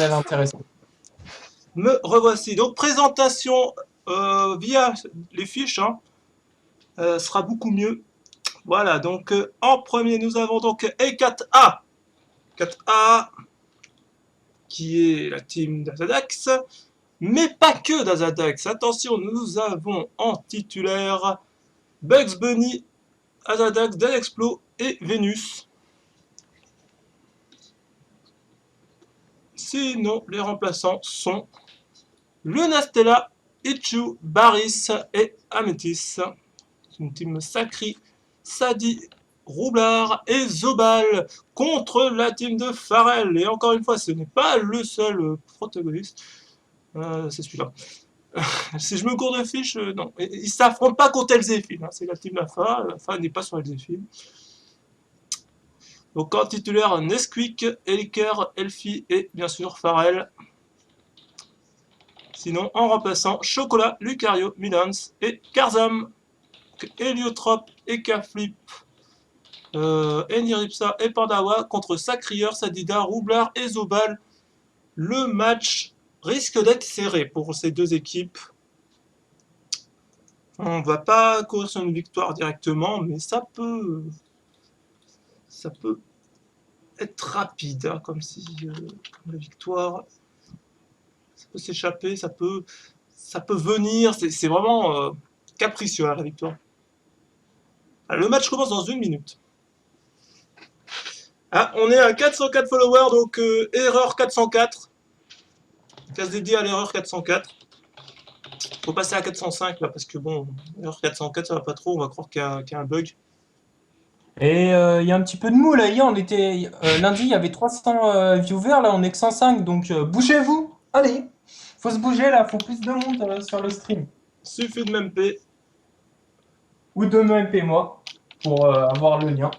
intéressant. Me revoici. Donc présentation via les fiches sera beaucoup mieux. Voilà, donc en premier nous avons donc E4A. 4A qui est la team d'Azadax, mais pas que d'Azadax. Attention, nous avons en titulaire Bugs Bunny, Azadax, Delexplo et Vénus. Sinon, les remplaçants sont Lunastella, Ichu, Baris et Amétis. C'est une team sacrée, Sadi, Roublard et Zobal contre la team de Pharrell. Et encore une fois, ce n'est pas le seul protagoniste. C'est celui-là. Si je me cours de fiche, non. Ils ne s'affrontent pas contre Elzéphine. C'est la team Lafa. Lafa n'est pas sur Elzéphine. Donc en titulaire, Nesquik, Eliker, Elfie et bien sûr Pharrell. Sinon, en remplaçant, Chocolat, Lucario, Milans et Karzam. Héliotrope et Kaflip, Eniripsa et Pandawa contre Sacrieur, Sadida, Roublard et Zobal. Le match risque d'être serré pour ces deux équipes. On ne va pas courir sur une victoire directement, mais ça peut être rapide, comme comme la victoire, ça peut s'échapper, ça peut venir. C'est vraiment capricieux la victoire. Alors, le match commence dans 1 minute. Ah, on est à 404 followers, donc erreur 404. Case dédiée à l'erreur 404. Faut passer à 405 là, parce que bon, erreur 404 ça va pas trop, on va croire qu'il y a un bug. Et il y a un petit peu de mou là. Hier, on était lundi, il y avait 300 viewers, là on est que 105, donc bougez-vous. Allez, faut se bouger là, faut plus de monde sur le stream. Suffit de m'MP. Ou de me MP moi pour avoir le lien.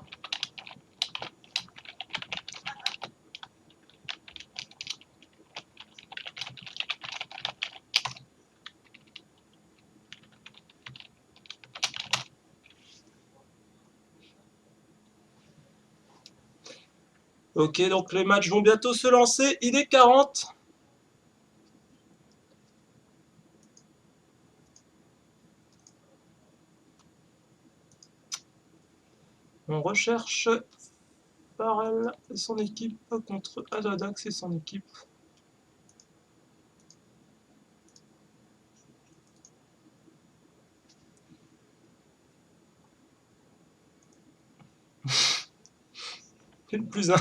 Ok, donc les matchs vont bientôt se lancer. Il est 40. On recherche Pharrell et son équipe contre Azadax et son équipe. C'est le plus un.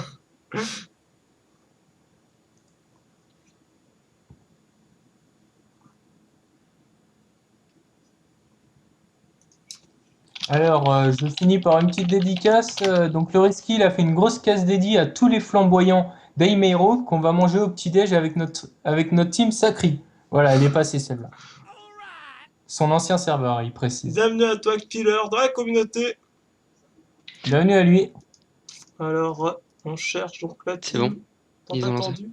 Alors, je finis par une petite dédicace. Donc, le Risky, il a fait une grosse caisse dédiée à tous les flamboyants d'Aimeiro qu'on va manger au petit-déj avec notre team Sacri. Voilà, elle est passée celle-là. Son ancien serveur, il précise. Bienvenue à toi, Killer, dans la communauté. Bienvenue à lui. Alors, on cherche donc la C'est bon, team tant ils ont lancé. attendue.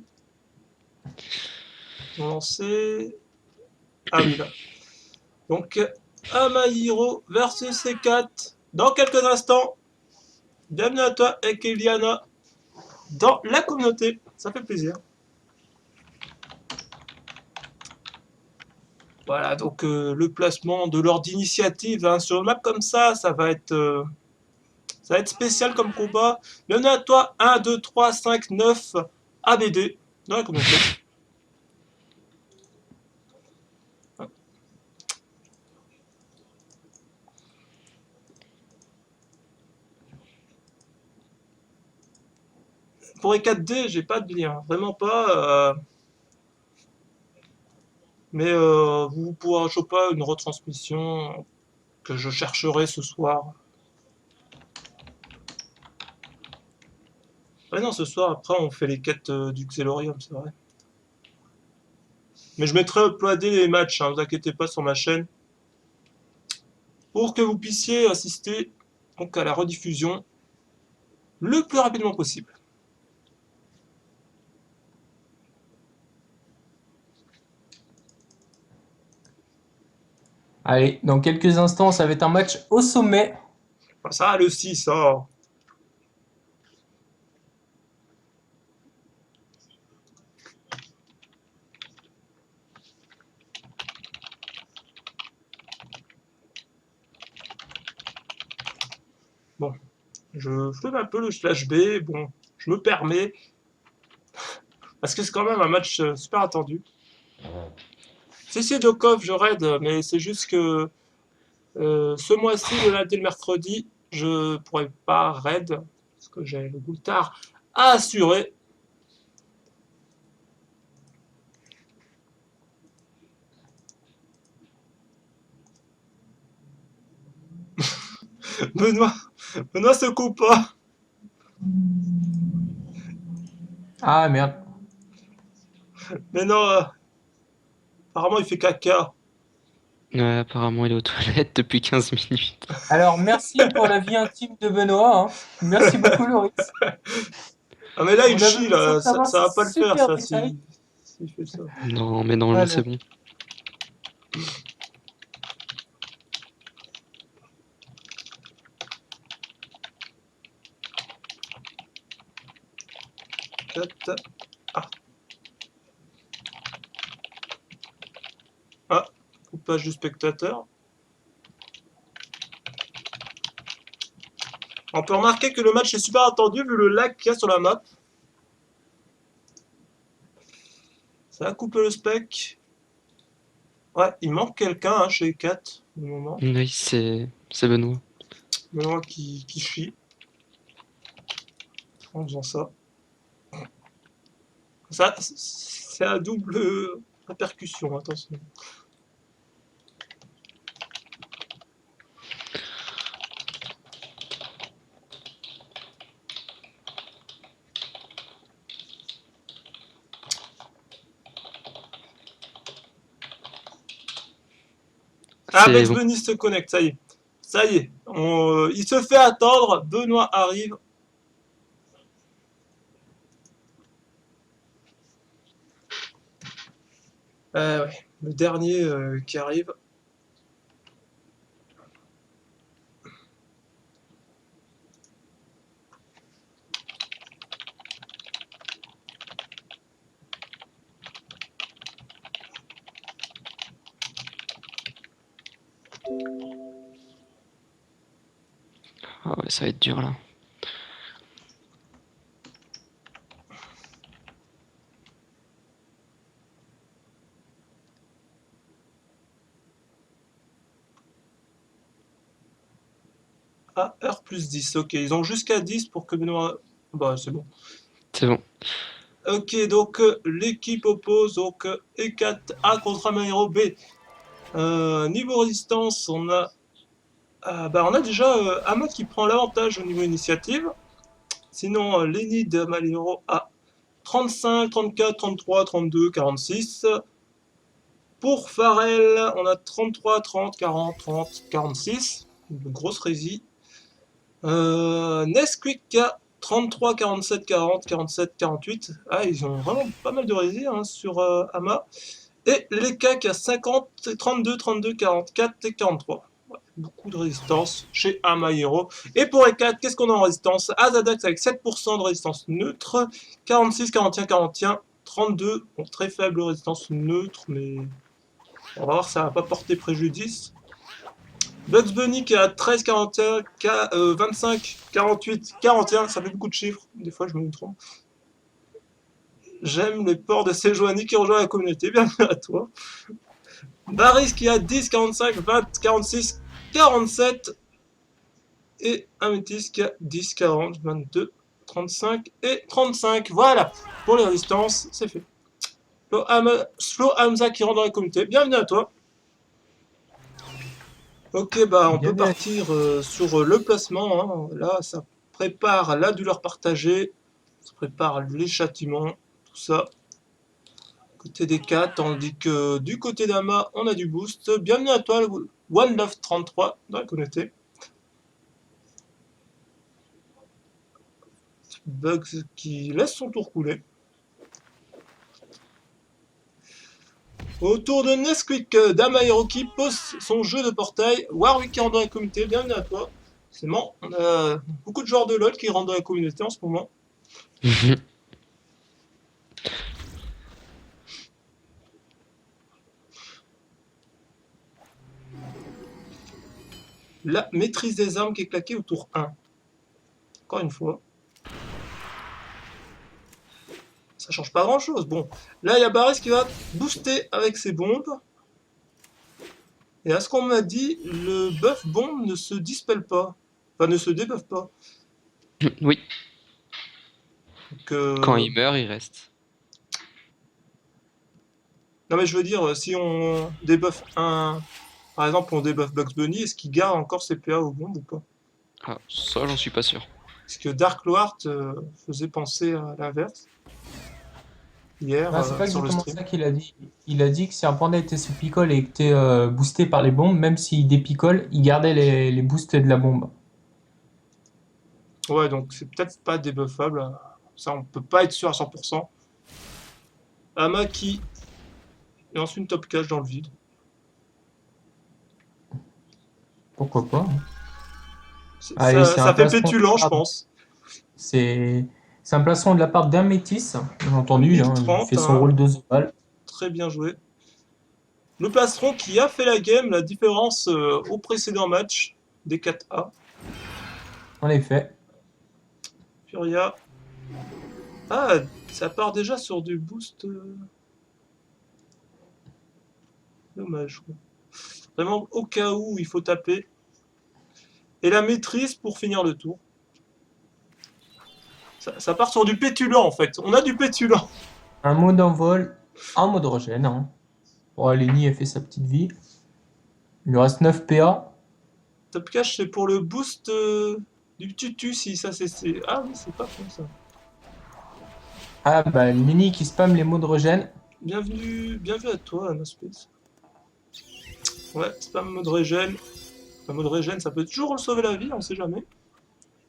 Ils ont lancé. Ah oui, là. Donc, Amahiro versus C4 dans quelques instants. Bienvenue à toi, Ekeliana, dans la communauté. Ça fait plaisir. Voilà, donc le placement de l'ordre d'initiative sur une map comme ça va être spécial comme combat. Bienvenue à toi, 1, 2, 3, 5, 9, ABD, dans la communauté. Pour les 4D, j'ai pas de lien, vraiment pas. Mais vous pourrez choper une retransmission que je chercherai ce soir. Ouais, non, ce soir, après, on fait les quêtes du Xelorium, c'est vrai. Mais je mettrai uploader les matchs, vous inquiétez pas, sur ma chaîne. Pour que vous puissiez assister donc, à la rediffusion le plus rapidement possible. Allez, dans quelques instants, ça va être un match au sommet. Enfin, ça, le 6, oh. Je fais un peu le slash B, bon, je me permets, parce que c'est quand même un match super attendu. Si, Dokov, je raid, mais c'est juste que ce mois-ci, le lundi et le mercredi, je pourrais pas raid, parce que j'ai le goultard à assurer. Benoît, Benoît se coupe pas. Ah merde. Mais non, apparemment il fait caca. Ouais, apparemment, il est aux toilettes depuis 15 minutes. Alors, merci pour la vie intime de Benoît, hein. Merci beaucoup, Loris. Ah mais là il On avait chie besoin là, de savoir ça ces va pas le faire super ça détails. s'il fait ça. Non, mais normalement, c'est Voilà. bon. Ah, ah, coupage du spectateur. On peut remarquer que le match est super attendu vu le lag qu'il y a sur la map. Ça a coupé le spec. Ouais, il manque quelqu'un hein, chez 4 au moment. Oui, c'est Benoît. Benoît qui chie en faisant ça. Ça, c'est à double répercussion, attention. Ah, C'est Bugs bon. Bunny se connecte, ça y est. Ça y est. Il se fait attendre. Benoît arrive. Ouais, le dernier qui arrive. Ah ouais, ça va être dur là. Ah, heure plus 10. Ok, ils ont jusqu'à 10 pour que Benoît. Bah, c'est bon. C'est bon. Ok, donc l'équipe oppose donc E4A contre Amaero B. Niveau résistance, on a déjà Ahmad qui prend l'avantage au niveau initiative. Sinon, Lenny de Amaero a 35, 34, 33, 32, 46. Pour Farrell, on a 33, 30, 40, 30, 46. Une grosse résie. Nesquik a 33, 47, 40, 47, 48. Ah, ils ont vraiment pas mal de résis hein, sur Ama. Et les CAC à 50, 32, 32, 44 et 43. Ouais, beaucoup de résistance chez Ama Hero. Et pour les 4, qu'est-ce qu'on a en résistance? Azadax avec 7% de résistance neutre, 46, 41, 41, 32. Bon, très faible résistance neutre, mais on va voir, ça va pas porter préjudice. Bugs Bunny qui est à 13, 41, 25, 48, 41, ça fait beaucoup de chiffres, des fois je me trompe. J'aime les ports de Sejuani qui rejoint la communauté, bienvenue à toi. Baris qui a 10, 45, 20, 46, 47. Et Amethyst qui a 10, 40, 22, 35 et 35. Voilà, pour les résistances, c'est fait. Slow Hamza qui rentre dans la communauté, bienvenue à toi. Ok, bah on peut Bienvenue à partir sur le placement. Hein. Là, ça prépare la douleur partagée, ça prépare les châtiments, tout ça. Côté des 4, tandis que du côté d'Ama, on a du boost. Bienvenue à toi, One Love 33 dans la communauté. Bugs qui laisse son tour couler. Autour de Nesquik, Dama Hiroki pose son jeu de portail. Warwick qui rentre dans la communauté, bienvenue à toi. C'est bon, on a beaucoup de joueurs de LoL qui rentrent dans la communauté en ce moment. La maîtrise des armes qui est claquée au tour 1. Encore une fois. Ça change pas grand chose. Bon, là il y a Barris qui va booster avec ses bombes. Et à ce qu'on m'a dit, le buff bombe ne se dispelle pas. Enfin, ne se débuffe pas. Oui, Donc, quand il meurt, il reste. non mais je veux dire, si on débuffe un... Par exemple, on débuffe Bugs Bunny, est-ce qu'il garde encore ses PA aux bombes ou pas? Ah, ça, j'en suis pas sûr. Parce que Dark Lord faisait penser à l'inverse hier Ah, c'est pas sur le exactement stream. ça qu'il a dit. Il a dit que si un panda était sous picole et que était boosté par les bombes, même s'il dépicole, il gardait les boosts de la bombe. Ouais, donc c'est peut-être pas débuffable. Ça, on peut pas être sûr à 100%. Amaki lance une top cache dans le vide. Pourquoi pas, hein. Allez, Ça, c'est un ça fait placement. pétulant, je pense. C'est c'est un placement de la part d'un métis. J'ai entendu, hein, il 1030, fait son hein, rôle de Zobal. très bien joué. Le plastron qui a fait la game, la différence au précédent match des 4A. En effet. Furia. Ah, ça part déjà sur du boost. Dommage. Vraiment, au cas où il faut taper. Et la maîtrise pour finir le tour. Ça part sur du pétulant en fait. On a du pétulant. Un mot d'envol, un mot de régène, hein. Bon, Lenny a fait sa petite vie. Il lui reste 9 PA. Top cache, c'est pour le boost du tutu si ça c'est. Ah oui, c'est pas con ça. Ah bah Lenny qui spam les mots de régène. Bienvenue à toi, Anospace. Ouais, spam mode régène. Un mode régène, ça peut toujours sauver la vie, on sait jamais.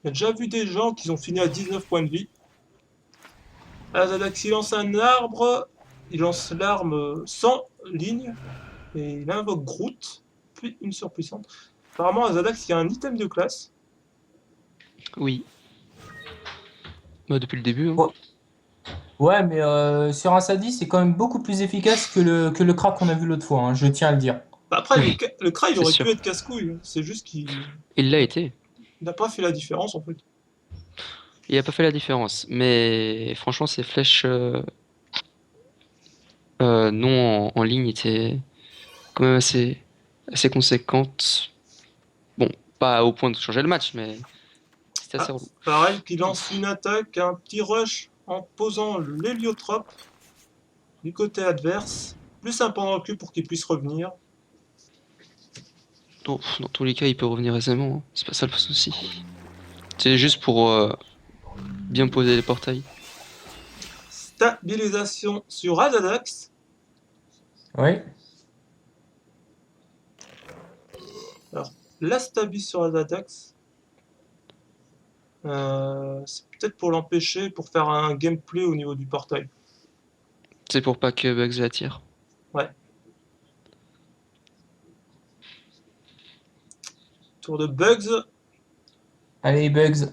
J'ai déjà vu des gens qui ont fini à 19 points de vie. Azadax, il lance un arbre, il lance l'arme sans ligne, et il invoque Groot, puis une surpuissante. Apparemment, Azadax, il y a un item de classe. Oui. Bah, depuis le début, hein. Ouais, ouais, mais sur un Sadi, c'est quand même beaucoup plus efficace que le crack qu'on a vu l'autre fois, hein, je tiens à le dire. Bah après, Oui, le Kra, il c'est aurait pu sûr. être casse-couille. C'est juste qu'il Il l'a été. n'a pas fait la différence, en fait. Il a pas fait la différence. Mais franchement, ses flèches non en ligne étaient quand même assez conséquentes. Bon, pas au point de changer le match, mais c'était assez Ah, relou. pareil, qu'il lance une attaque, un petit rush en posant l'héliotrope du côté adverse. Plus un pendant le cul pour qu'il puisse revenir. Dans tous les cas, il peut revenir aisément, hein. C'est pas ça le souci. C'est juste pour bien poser les portails. Stabilisation sur Azadax. Oui. Alors, la stabi sur Azadax, c'est peut-être pour l'empêcher, pour faire un gameplay au niveau du portail. C'est pour pas que Bugs l'attire. Ouais. Tour de Bugs. Allez, Bugs.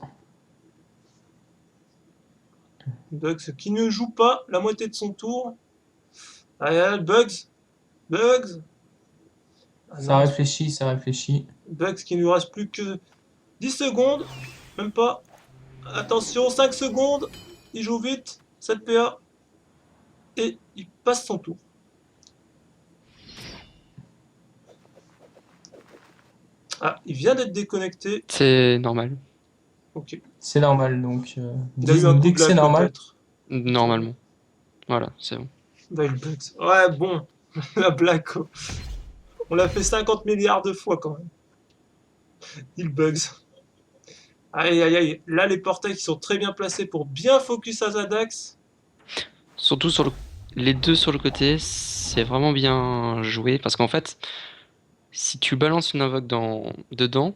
Bugs qui ne joue pas la moitié de son tour. Allez, allez, Bugs. Bugs. Ah Ça non, réfléchit, ça réfléchit. Bugs qui ne lui reste plus que 10 secondes. Même pas. Attention, 5 secondes. Il joue vite. 7 PA. Et il passe son tour. Ah, il vient d'être déconnecté. C'est normal, Ok. C'est normal, donc Il a eu un coup dès de que c'est lag normal. peut-être. normalement. Voilà, c'est bon. Bah, il bugs. Ouais, bon. La blague, quoi. On l'a fait 50 milliards de fois quand même. Il bugs. Aïe, aïe, aïe. Là, les portails qui sont très bien placés pour bien focus Azadax. Surtout les deux sur le côté, c'est vraiment bien joué parce qu'en fait, si tu balances une invoque dedans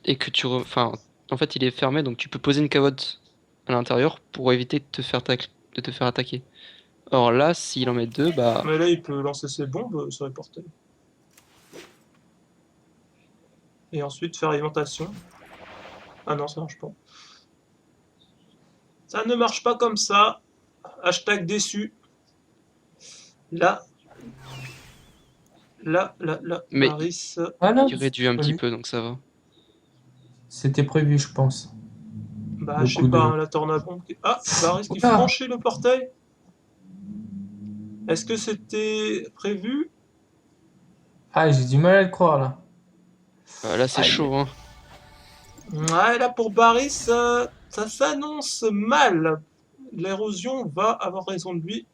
et que enfin, en fait, il est fermé donc tu peux poser une cavotte à l'intérieur pour éviter de te faire attaquer. Or là, s'il en met deux, bah Mais là, il peut lancer ses bombes sur les portails. Et ensuite faire alimentation. Ah non, ça marche pas. Ça ne marche pas comme ça. Hashtag déçu. Là. Là. mais Paris. Ah non, il réduit un petit peu donc ça va. c'était prévu, je pense. Bah, le je sais coup pas, de. hein, la tornade. Ah, Baris qui Oula! franchit le portail. Est-ce que c'était prévu? Ah, j'ai du mal à le croire là. Là, c'est Aïe. chaud, hein. Ouais, là pour Baris, ça s'annonce mal. L'érosion va avoir raison de lui.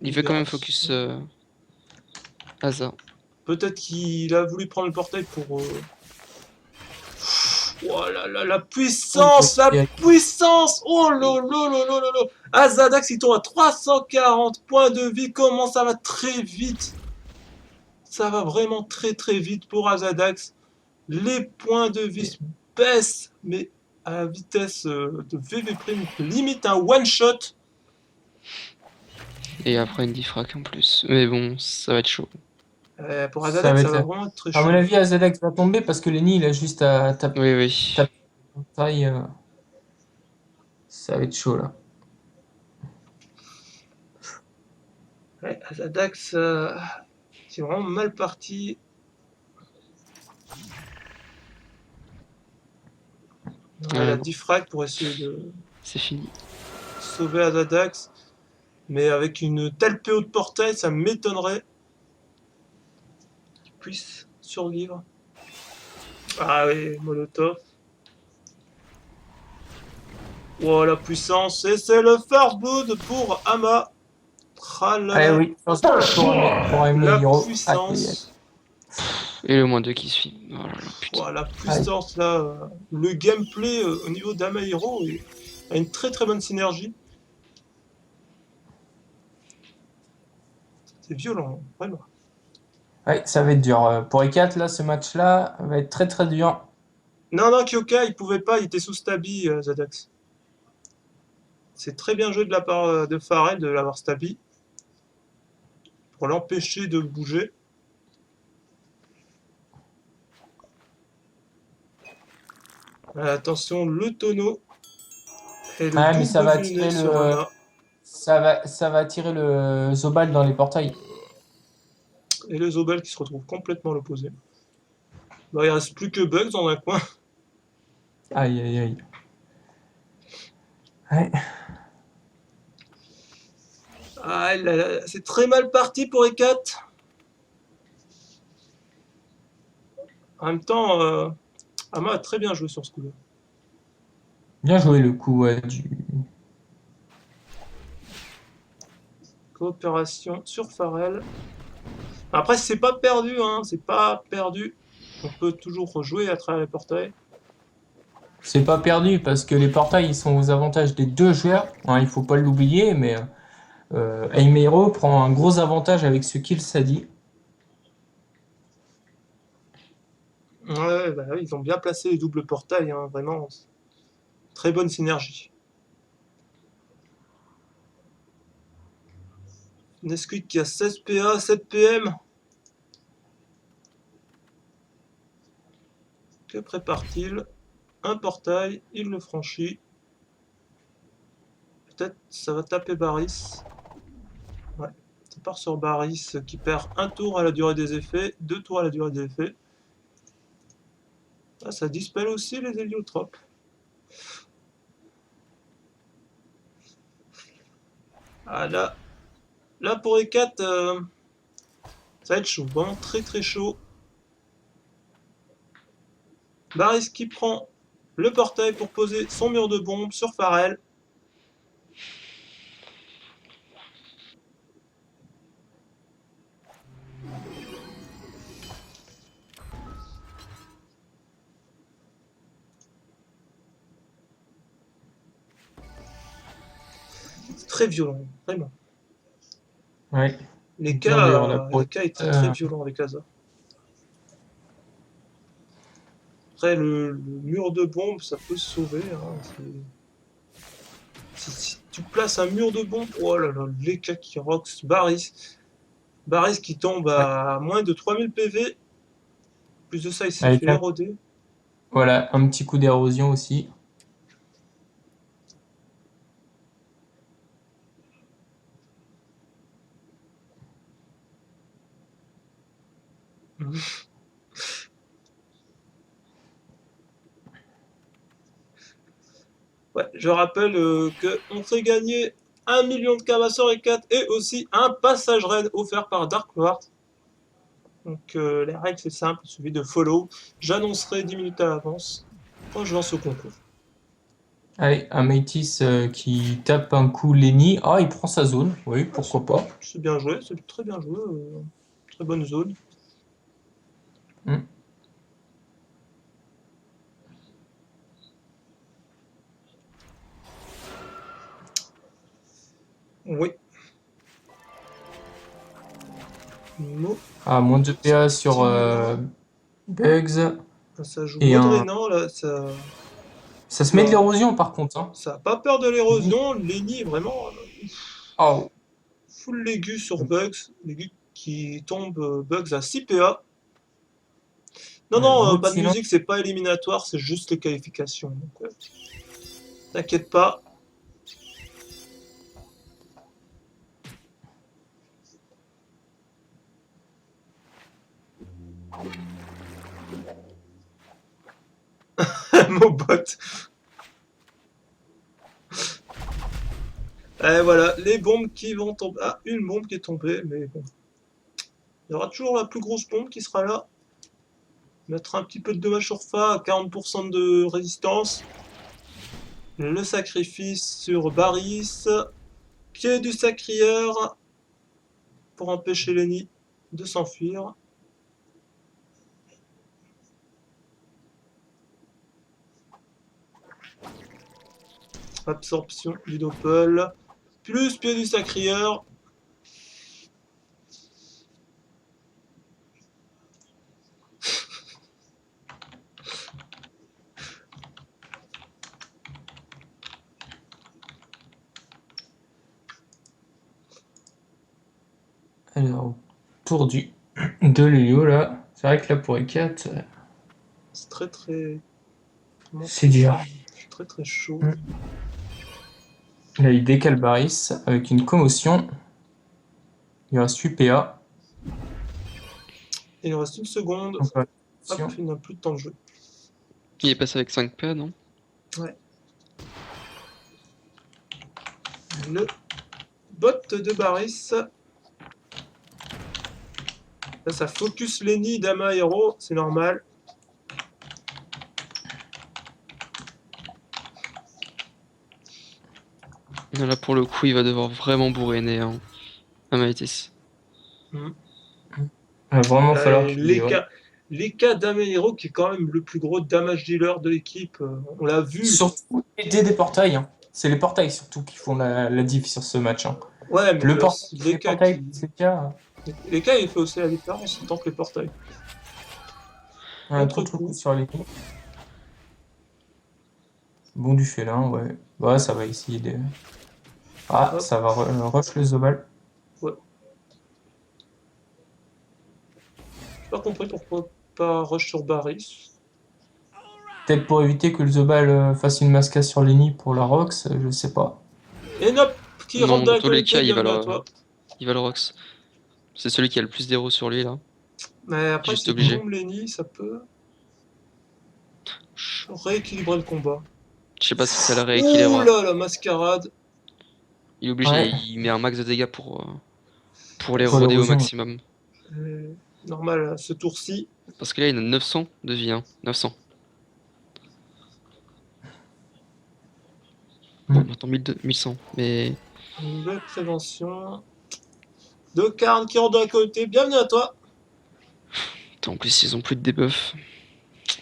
Il veut quand même Libération. focus Asa. Peut-être qu'il a voulu prendre le portail pour. Oh là là, la puissance, la puissance! Oh là là là là là là! Azadax, il tombe à 340 points de vie. Comment ça va très vite? Ça va vraiment très très vite pour Azadax. Les points de vie baissent, mais à la vitesse de VV Prime, limite un one shot. Et après une diffrac en plus. Mais bon, ça va être chaud. Pour Ça va Azadax, ça être. va vraiment être très À mon chaud. avis, Azalex va tomber parce que Lenny, il a juste à Oui, oui. taper son taille. Ça va être chaud là. Ouais, Azadax, c'est vraiment mal parti. Ouais, la Bon, diffrac pour essayer de c'est fini. sauver Azadax. Mais avec une telle PO de portail, ça m'étonnerait qu'il puisse survivre. Ah oui, Molotov. Oh la puissance, et c'est le first blood pour Ama. Ah Tralala. oui, pour aimer La Hiro. Aïe, aïe, aïe. puissance. Et le moins 2 qui suit. Oh là là, putain. Oh, la Aïe. puissance là. Le gameplay au niveau d'Amahiro a une très très bonne synergie. C'est violent, vraiment. Ouais, ça va être dur. Pour E4, là, ce match-là va être très très dur. Non, non, Kyoka, il pouvait pas, il était sous stabi, Zadax. C'est très bien joué de la part de Pharrell de l'avoir stabi pour l'empêcher de bouger. Attention, le tonneau et le Ouais, mais ça double va vulné attirer sur le. Ama. Ça va attirer le Zobal dans les portails. Et le Zobel qui se retrouve complètement à l'opposé. Bah, il reste plus que Bugs dans un coin. Aïe, aïe, aïe. Ouais. Ah là là, c'est très mal parti pour Ekat. En même temps, Ama a très bien joué sur ce coup-là. Bien joué le coup du. Coopération sur Pharrell. Après, c'est pas perdu, hein, c'est pas perdu. On peut toujours rejouer à travers les portails. C'est pas perdu parce que les portails ils sont aux avantages des deux joueurs. Hein, il faut pas l'oublier, mais Heimeiro prend un gros avantage avec ce qu'il s'est dit. Ouais, bah oui, ils ont bien placé les doubles portails, hein, vraiment. Très bonne synergie. Nesquik qui a 16 PA, 7 PM. Que prépare-t-il? Un portail, il le franchit. Peut-être ça va taper Baris. Ouais, ça part sur Baris qui perd un tour à la durée des effets, deux tours à la durée des effets. Ah, ça dispelle aussi les héliotropes. Ah là pour les 4, ça va être chaud, vraiment très très chaud. Baris qui prend le portail pour poser son mur de bombe sur Pharrell. C'est très violent, vraiment. Ouais. Les Dur, dur là pour. cas étaient très violents avec Asa. Après, le mur de bombe, ça peut se sauver. Hein, si tu places un mur de bombe, oh là là, les cas qui rocks, Baris qui tombe Ouais. à moins de 3000 PV. Plus de ça, il s'est Avec fait éroder. voilà, un petit coup d'érosion aussi. Ouais, je rappelle qu'on fait gagner 1 million de Cavassor et 4 et aussi un passage raid offert par Dark Lord. Donc les règles c'est simple, il suffit de follow. J'annoncerai 10 minutes à l'avance quand je lance le concours. Allez, un Métis qui tape un coup Lenny. Ah, il prend sa zone. Oui, pourquoi pas. C'est bien joué, c'est très bien joué. Très bonne zone. Hmm. Oui. Mo, Ah, moins de PA sur Bugs. ça joue Et Maudrénan là, ça. ça se met de Oula, l'érosion par contre, hein. ça a pas peur de l'érosion. Lenny vraiment Oh. full Légu sur Bugs. Légu qui tombe Bugs à 6 PA. Non, Ouais, non, mot de pas de silence. musique, c'est pas éliminatoire, c'est juste les qualifications. Donc, t'inquiète pas. Mobot. Et voilà, les bombes qui vont tomber. Ah, une bombe qui est tombée, mais bon. Il y aura toujours la plus grosse bombe qui sera là. Mettre un petit peu de dommage sur Fa à 40% de résistance. Le sacrifice sur Baris. Pied du sacrieur pour empêcher Lenny de s'enfuir. Absorption du Doppel. Plus pied du sacrieur. Alors, tour de Lélio là. C'est vrai que là pour E4, C'est très très. c'est dur. C'est très très chaud. Là, il décale Baris avec une commotion. Il reste 8 PA. Il reste une seconde. Donc, Hop, attention. il n'a plus de temps de jeu. Il est passé avec 5 PA, non? Ouais. Le bot de Baris. Là, ça focus Lenny, Dama, Hero, c'est normal. Là, pour le coup, il va devoir vraiment bourriner hein, à Maïtis. Mhm. Il va vraiment falloir qu'il... Leka Dama, Hero, qui est quand même le plus gros damage dealer de l'équipe. On l'a vu. Surtout aider des portails, hein. C'est les portails surtout qui font la diff sur ce match, hein. Ouais, mais Le portail, les Leka portails, c'est le cas. Leka, il fait aussi la différence en tant que les portails. Un Autre contre coup coup. sur les coups. Bon du félin, ouais. Ouais, ça va essayer de... Ah, Hop. ça va rush le Zobal. Ouais. J'ai pas compris pourquoi pas rush sur Baris. Peut-être pour éviter que le Zobal fasse une masca sur Lenny pour la Rox, je sais pas. Et Nop qui Non, rentre dans dans la tous les cas, communauté, bienvenue à toi. il va le Rox. C'est celui qui a le plus d'héros sur lui, là. Mais après, Juste si obligé. bombe Lenny, ça peut rééquilibrer le combat. Je sais pas si ça la Ouh rééquilibrera. là, la mascarade. Il est obligé, Ouais. il met un max de dégâts pour les Pour roder au l'érosion. maximum. Normal, à ce tour-ci. Parce que là, il a 900 de vie, hein. 900. Bon, maintenant 1100, mais... Une belle prévention. De Karn qui rentre dans la communauté, bienvenue à toi. Attends, en plus, ils ont plus de debuff.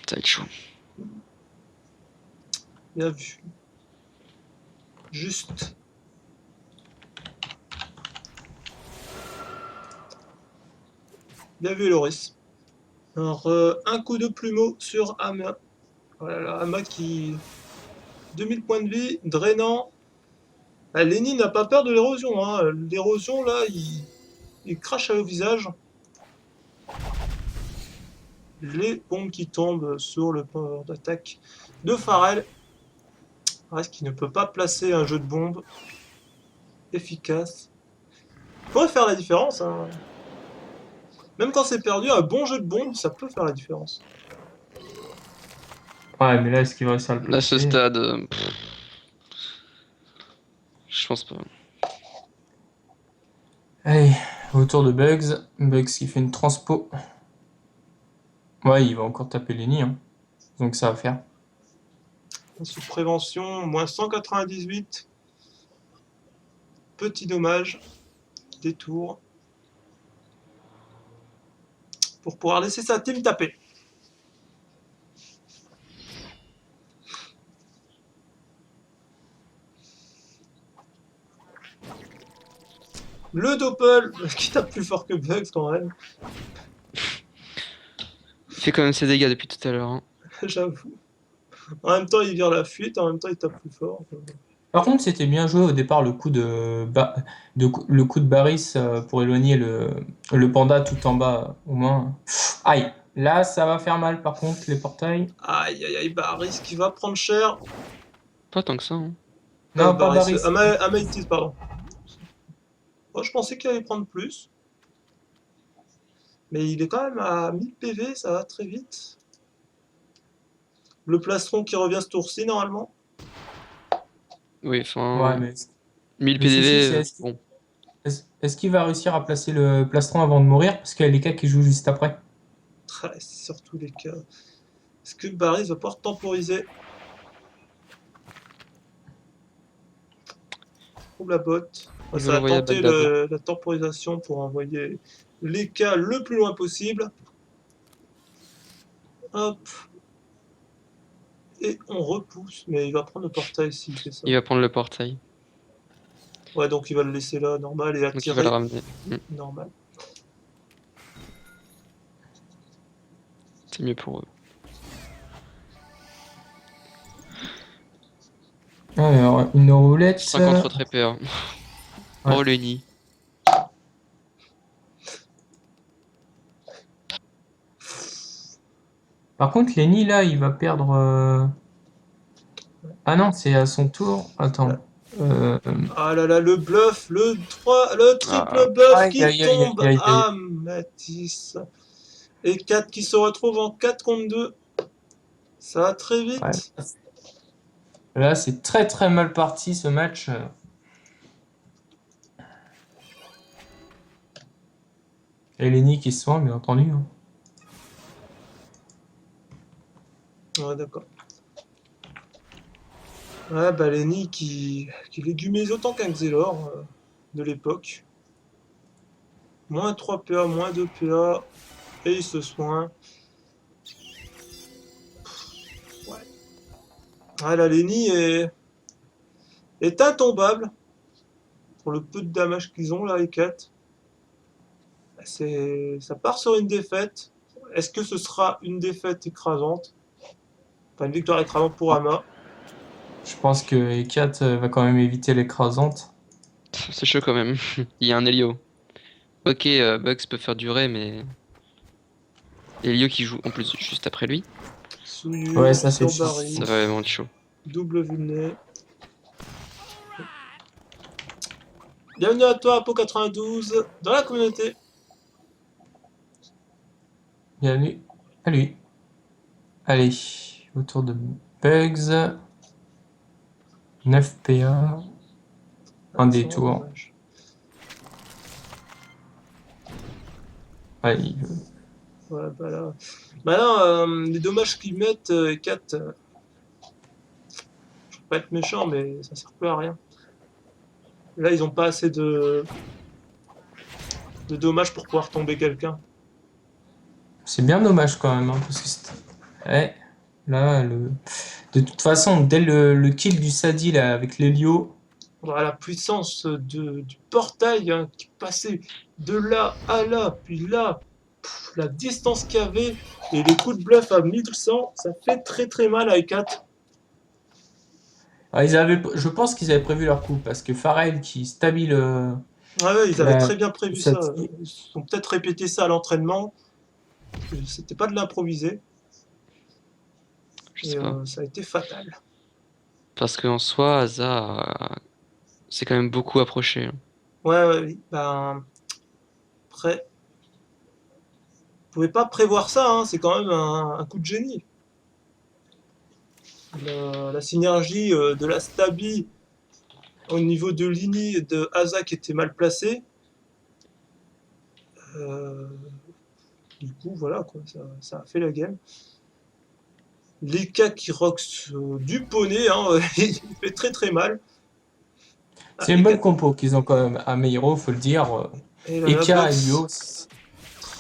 Ça va être chaud. Bien vu. Juste. Bien vu, Loris. Alors, un coup de plumeau sur Ama. Voilà, Ama qui... 2000 points de vie, drainant. Ah, Lenny n'a pas peur de l'érosion. Hein. L'érosion, là, il crache au visage. Les bombes qui tombent sur le power d'attaque de Pharrell. Reste qui ne peut pas placer un jeu de bombe efficace. Il pourrait faire la différence. Hein. Même quand c'est perdu, un bon jeu de bombe, ça peut faire la différence. Ouais, mais là, est-ce qu'il va réussir à le À ce placer? stade, Je pense pas. Allez, autour de Bugs. Bugs qui fait une transpo. Ouais, il va encore taper Lenny, hein. Donc ça va faire. Sous prévention, moins 198. Petit dommage. Détour. Pour pouvoir laisser sa team taper. Le Doppel qui tape plus fort que Bugs quand même. Il fait quand même ses dégâts depuis tout à l'heure, hein. J'avoue. En même temps, il vire la fuite, en même temps, il tape plus fort. Par contre, c'était bien joué au départ le coup de Baris pour éloigner le panda tout en bas, au moins. Aïe, là ça va faire mal par contre, les portails. Aïe aïe aïe, Baris qui va prendre cher. Pas tant que ça, hein. Non, pas Baris, Baris. Amaitis, pardon. Moi, je pensais qu'il allait prendre plus. Mais il est quand même à 1000 PV, ça va très vite. Le plastron qui revient ce tour-ci, normalement. Oui, Ouais, enfin, mais 1000 le souci, PDV, c'est bon. est-ce qu'il va réussir à placer le plastron avant de mourir? Parce qu'il y a les cas qui jouent juste après. Ouais, c'est surtout les cas. Est-ce que Baris va pouvoir temporiser? Trouve la botte. Il veut Ça va l'envoyer à tenter Bagdad. la temporisation pour envoyer les cas le plus loin possible. Hop. Et on repousse. Mais il va prendre le portail s'il fait ça. Il va prendre le portail. Ouais, donc il va le laisser là, normal, et Donc il va le attirer, ramener. normal. C'est mieux pour eux. Alors, une roulette. 50 retraits PA. Ouais. Oh, le nid. Par contre, Lenny, là, il va perdre. Ah non, c'est à son tour. Attends. Ah là là, le bluff, le triple Ah, bluff Aïe, qui aïe, aïe, tombe. aïe, aïe, aïe. Ah, Matisse. Et 4 qui se retrouvent en 4 contre 2. Ça va très Ouais. vite. Là, c'est très très mal parti ce match. Et Lenny qui se soigne, bien entendu, hein. Ouais, d'accord. Ouais, bah Lenny qui légumise autant qu'un Xelor de l'époque. Moins 3 PA, moins 2 PA. Et il se soigne. Ouais. Ah, la Lenny est intombable. Pour le peu de damage qu'ils ont là, les 4. Ça part sur une défaite. Est-ce que ce sera une défaite écrasante? Enfin, une victoire écrasante pour Ama. Je pense que E4 va quand même éviter l'écrasante. c'est chaud quand même. Il y a un Elio. Ok, Bugs peut faire durer, mais Elio qui joue en plus juste après lui, Ouais, Souillure ça c'est sur chaud. ça Barry. va vraiment être chaud. Double vulné. Bienvenue à toi, Apo92, dans la communauté. Bienvenue à lui. Allez, autour de Bugs. 9 PA. Un C'est vraiment détour. dommage. Ouais, Ouais, bah là, les dommages qu'ils mettent, 4, je veux pas être méchant, mais ça sert plus à rien. Là, ils ont pas assez de dommages pour pouvoir tomber quelqu'un. c'est bien dommage quand même, hein, parce que ouais, là, de toute façon, dès le kill du Sadi là, avec l'Helio, Voilà, la puissance du portail hein, qui passait de là à là, puis là, la distance qu'il y avait, et les coups de bluff à 1100, ça fait très très mal à 4. je pense qu'ils avaient prévu leur coup, parce que Pharrell qui stabile Ah ouais, ils avaient la, très bien le prévu ça. Sadi, Ils ont peut-être répété ça à l'entraînement. C'était pas de l'improviser. Je Et sais pas. ça a été fatal. Parce qu'en soi, c'est quand même beaucoup approché, hein. Ouais, ouais, oui. Ben, après, vous pouvez pas prévoir ça, hein, c'est quand même un coup de génie. La synergie de la Stabi au niveau de Lini de Asa qui était mal placé. Euh, du coup, voilà, quoi, ça a fait la game. Leka qui rox du poney, hein, il fait très très mal. Ah, C'est une bonne Eka, compo qu'ils ont quand même à Meiro, faut le dire. et là, la Eka et box. Luo,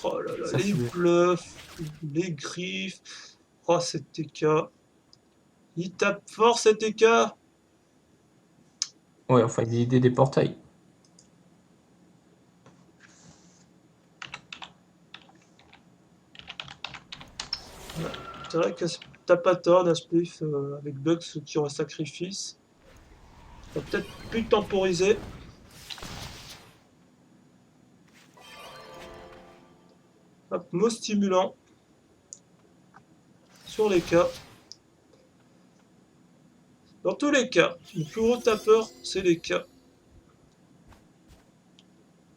Oh là là, ça les fait. bluffs, les griffes. Oh, cet Eka. Il tape fort cet Eka. Ouais, enfin, il y a des portails. Ouais, c'est vrai que t'as pas tort d'un spliff avec Bugs qui aurait sacrifice. On va peut-être plus temporiser. Hop, mot stimulant sur les cas. Dans tous les cas, le plus gros tapeur, c'est les cas.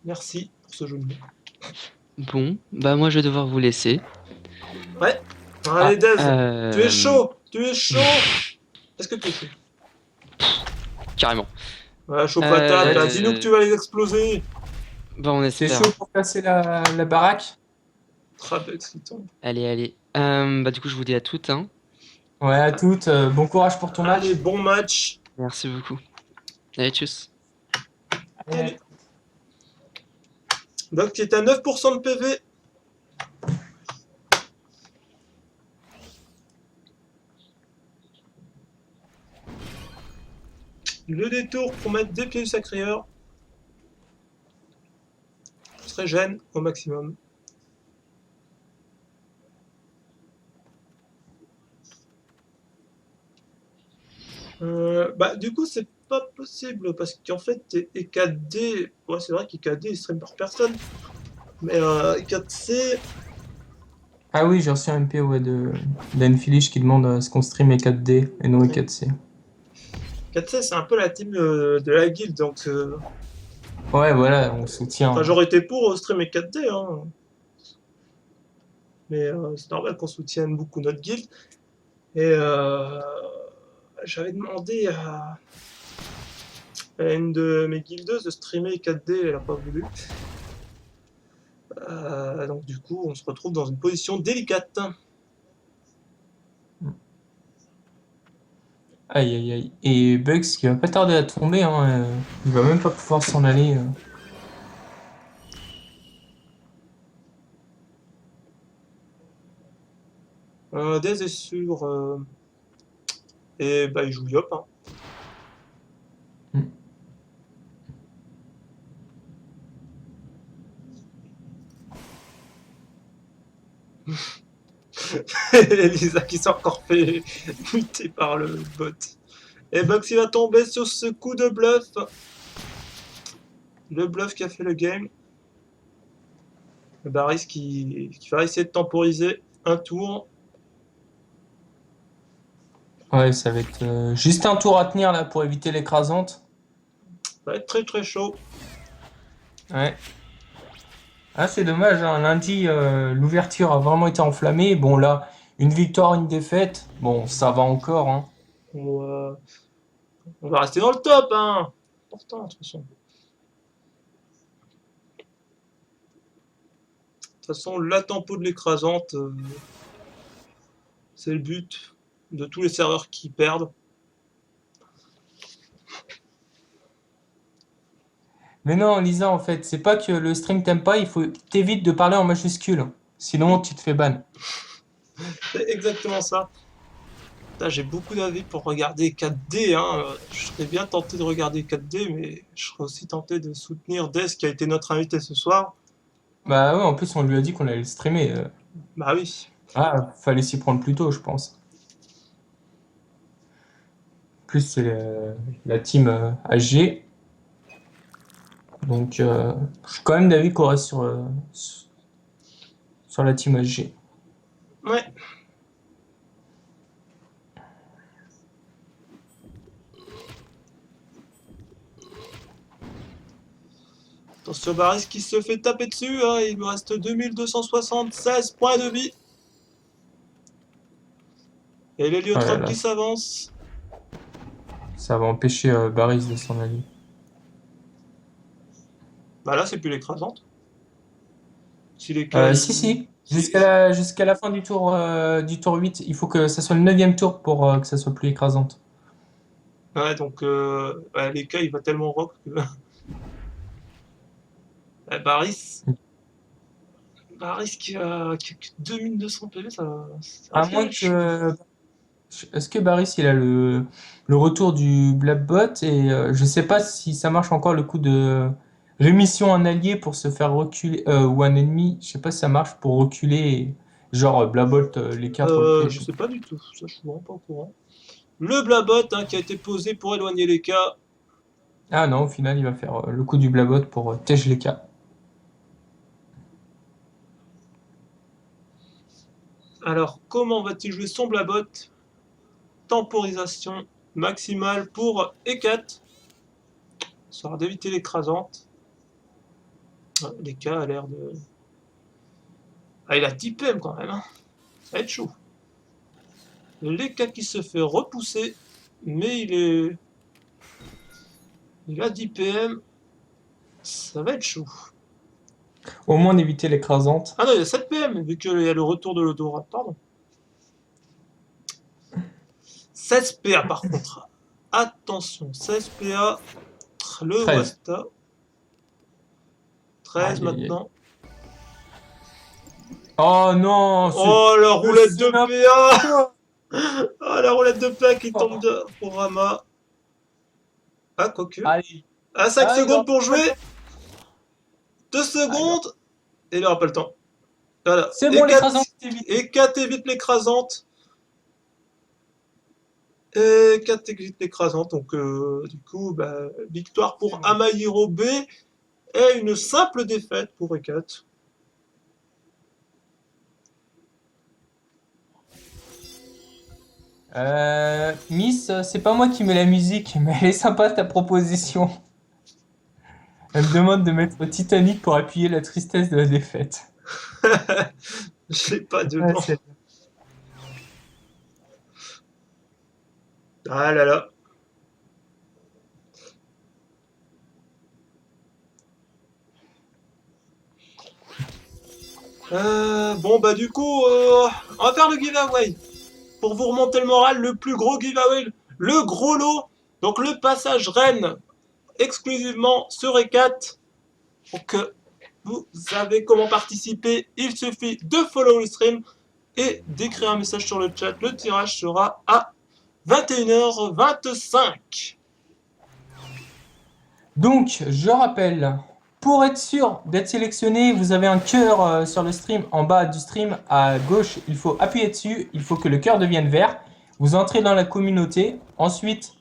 Merci pour ce jeu de mots. Bon, bah moi je vais devoir vous laisser. Ouais. Ah, Allez, Dez, tu es Euh, chaud, tu es chaud. Est-ce que tu es chaud? Carrément. Ouais, chaud patate, ouais, là, dis-nous que tu vas les exploser. Bah on c'est espère. chaud pour casser la baraque? Trapex qui tombe. Allez, allez. Bah du coup je vous dis à toutes, hein. Ouais, à toutes. Bon courage pour ton match. Allez, bon match. Merci beaucoup. Allez, tchuss. Salut. Donc, tu es à 9% de PV. Le détour pour mettre des pieds du sacréeur. Ce serait gêne au maximum. Bah, du coup, c'est pas possible parce qu'en fait, EKD, ouais, c'est vrai qu'EKD il stream par personne, mais EK4C, Ah oui, j'ai reçu un MP ouais, d'Enfilich qui demande à ce qu'on stream les 4D et non les 4C. 4C c'est un peu la team de la guilde, donc Ouais, voilà, on soutient. enfin, j'aurais été pour streamer 4D, hein, mais c'est normal qu'on soutienne beaucoup notre guilde. Et j'avais demandé à une de mes guildeuses de streamer 4D, elle a pas voulu. Donc du coup, on se retrouve dans une position délicate. Aïe, aïe, aïe. Et Bugs qui va pas tarder à tomber, hein, il va même pas pouvoir s'en aller. Dez est sûr. Et bah, il joue Yop. Hein. Hmm. Elisa qui s'est encore fait muter par le bot. Et Bugs il va tomber sur ce coup de bluff. Le bluff qui a fait le game. Le Baris qui va essayer de temporiser un tour. Ouais, ça va être juste un tour à tenir là pour éviter l'écrasante. Ça va être très très chaud. Ouais. Ah, c'est dommage, hein. Lundi, l'ouverture a vraiment été enflammée. Bon, là, une victoire, une défaite. Bon, ça va encore, hein. On, on va rester dans le top, hein. Important, de toute façon. De toute façon, la tempo de l'écrasante, c'est le but de tous les serveurs qui perdent. Mais non, Lisa, en fait, c'est pas que le stream t'aime pas, il faut t'évites de parler en majuscule. Sinon, tu te fais ban. C'est exactement ça. Là, j'ai beaucoup d'avis pour regarder 4D. Hein. Je serais bien tenté de regarder 4D, mais je serais aussi tenté de soutenir Des qui a été notre invité ce soir. Bah ouais, en plus, on lui a dit qu'on allait le streamer. Bah oui. Ah, fallait s'y prendre plus tôt, je pense. Plus, c'est la team HG. Donc, je suis quand même d'avis qu'on reste sur la team HG. Ouais. Attention Baris qui se fait taper dessus. Hein. Il me reste 2276 points de vie. Et Oh là l'héliotrope là, qui s'avance. Ça va empêcher Baris de s'en aller. Bah là, c'est plus l'écrasante. Si les cas, Si, si. si- Jusqu'à la fin du tour 8, il faut que ça soit le neuvième tour pour que ça soit plus écrasante. Ouais, donc ouais, les cas, il va tellement rock que. Baris. Baris qui a que 2200 PV, ça À risque moins d'être chaud. que. Est-ce que Baris il a le retour du Blabot et je sais pas si ça marche encore le coup de rémission un allié pour se faire reculer ou un ennemi. Je sais pas si ça marche pour reculer, genre Blabot les 4 le fait. Je sais pas du tout, ça je suis vraiment pas au courant. Le Blabot hein, qui a été posé pour éloigner les cas. Ah non, au final il va faire le coup du Blabot pour tège les cas. Alors, comment va-t-il jouer son Blabot? Temporisation maximale pour E4. Histoire d'éviter l'écrasante. Ah, les cas a l'air de. Ah, il a 10 PM quand même, hein. Ça va être chaud. Les cas qui se fait repousser, mais il a 10 PM. Ça va être chaud. Au moins d'éviter l'écrasante. Ah non, il a 7 PM, vu qu'il y a le retour de l'odorat. Pardon. 16 PA par contre. Attention, 16 PA. Le 13. Wasta. 13 Aïe, aïe, aïe. maintenant. Oh non, Oh, la roulette de n'importe PA. quoi. Ah, la roulette de PA qui tombe Oh. bien pour Rama. Ah, quoique. Allez. Ah, 5 Ah, il secondes aura pour pas le jouer. temps. 2 Ah, secondes. Et il n'aura pas le temps. Voilà. c'est Et bon, 4, l'écrasante est évité. et 4 évite l'écrasante. Et 4 évite l'écrasante. Donc, du coup, bah, victoire pour Amayiro B. Et une simple défaite pour E4. Miss, c'est pas moi qui mets la musique, mais elle est sympa ta proposition. Elle me demande de mettre Titanic pour appuyer la tristesse de la défaite. Je l'ai pas Ouais, dedans. c'est- Ah là là. Bon bah du coup, on va faire le giveaway. Pour vous remonter le moral, le plus gros giveaway, le gros lot. Donc le passage Rennes exclusivement sur E4. Donc vous savez comment participer. Il suffit de follow le stream et d'écrire un message sur le chat. Le tirage sera à 21h25. Donc, je rappelle, pour être sûr d'être sélectionné, vous avez un cœur sur le stream, en bas du stream à gauche. Il faut appuyer dessus. Il faut que le cœur devienne vert. Vous entrez dans la communauté. Ensuite,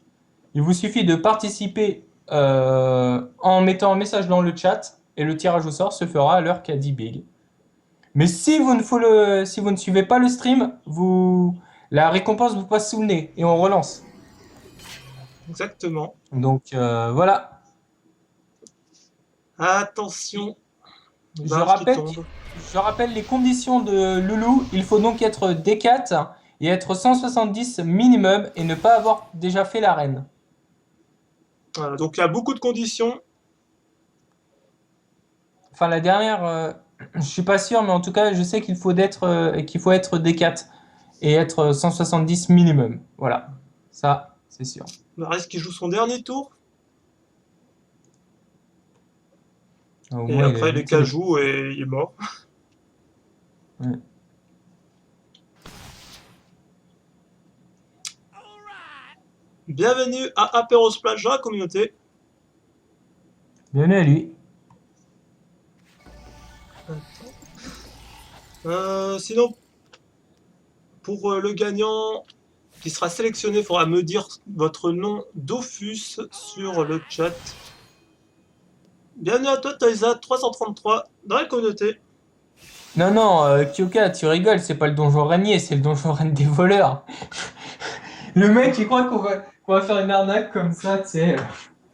il vous suffit de participer en mettant un message dans le chat et le tirage au sort se fera à l'heure qu'a dit Big. Mais si vous ne suivez pas le stream, la récompense vous passe sous le nez et on relance. Exactement. Donc voilà. Attention. Je Barre qui rappelle, tombe. je rappelle les conditions de Loulou. Il faut donc être D4 et être 170 minimum et ne pas avoir déjà fait l'arène. Voilà, donc il y a beaucoup de conditions. Enfin la dernière, je suis pas sûr, mais en tout cas je sais qu'il faut être D4 et être 170 minimum. Voilà, ça c'est sûr. Maris qui joue son dernier tour. Au Et moins il a après les évité cas les... jouent et il est mort. Ouais. Bienvenue à Apéro Splash dans la communauté. Bienvenue à lui. Sinon, pour le gagnant qui sera sélectionné, il faudra me dire votre nom Dofus sur le chat. Bienvenue à toi, Toyza333 dans la communauté. Non, non, Kyoka, tu rigoles, c'est pas le donjon régnier, c'est le donjon reine des voleurs. Le mec, il croit qu'on va faire une arnaque comme ça, tu sais.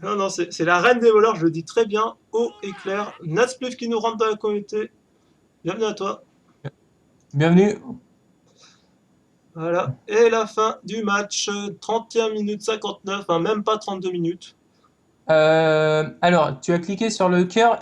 Non, non, c'est la reine des voleurs, je le dis très bien, haut et clair. Natspliff qui nous rentre dans la communauté. Bienvenue à toi. Bienvenue. Voilà. Et la fin du match, 31 minutes 59, hein, même pas 32 minutes. Alors, tu as cliqué sur le cœur